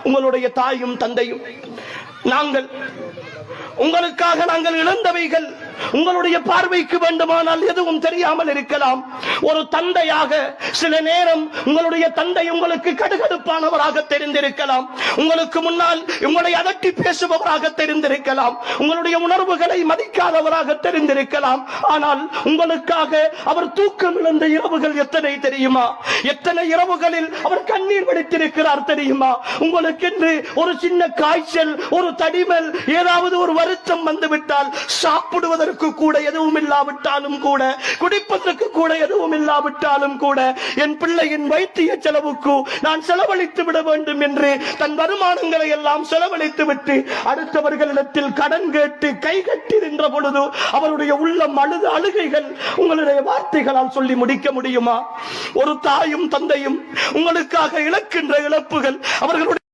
உங்களுடைய தாயும் தந்தையும் உங்களுக்காக நாங்கள் இழந்தவைகள் உங்களுடைய பார்வைக்கு வேண்டுமானால் எதுவும் தெரியாமல் இருக்கலாம். ஒரு தந்தையாக சில நேரம் உங்களுடைய தந்தை உங்களுக்கு கடுகடுப்பானவராக தெரிந்திருக்கலாம். உங்களுக்கு முன்னால் உங்களை அதட்டி பேசுபவராக தெரிந்திருக்கலாம். உங்களுடைய உணர்வுகளை மதிக்காதவராக தெரிந்திருக்கலாம். ஆனால் உங்களுக்காக அவர் தூக்கம் இழந்த இரவுகள் எத்தனை தெரியுமா? எத்தனை இரவுகளில் அவர் கண்ணீர் வடித்திருக்கிறார் தெரியுமா? உங்களுக்கென்று ஒரு சின்ன காய்ச்சல், ஒரு தடிமல், ஏதாவது ஒரு வருத்தம் வந்துவிட்டால் சாப்பிடுவதற்கு கூட எதுவும் இல்லாவிட்டாலும் கூட, குடிப்பதற்கு கூட எதுவும் இல்லாவிட்டாலும் கூட, என் பிள்ளையின் வைத்திய செலவுக்கு நான் செலவழித்து விட வேண்டும் என்று தன் வருமானங்களை எல்லாம் செலவழித்து விட்டு அடுத்தவர்களிடத்தில் கடன் கேட்டு கை கட்டி நின்ற பொழுது அவருடைய உள்ளம் அழுது அழுகைகள் உங்களுடைய வார்த்தைகளால் சொல்லி முடிக்க முடியுமா? ஒரு தாயும் தந்தையும் உங்களுக்காக இழக்கின்ற இழப்புகள் அவர்களுடைய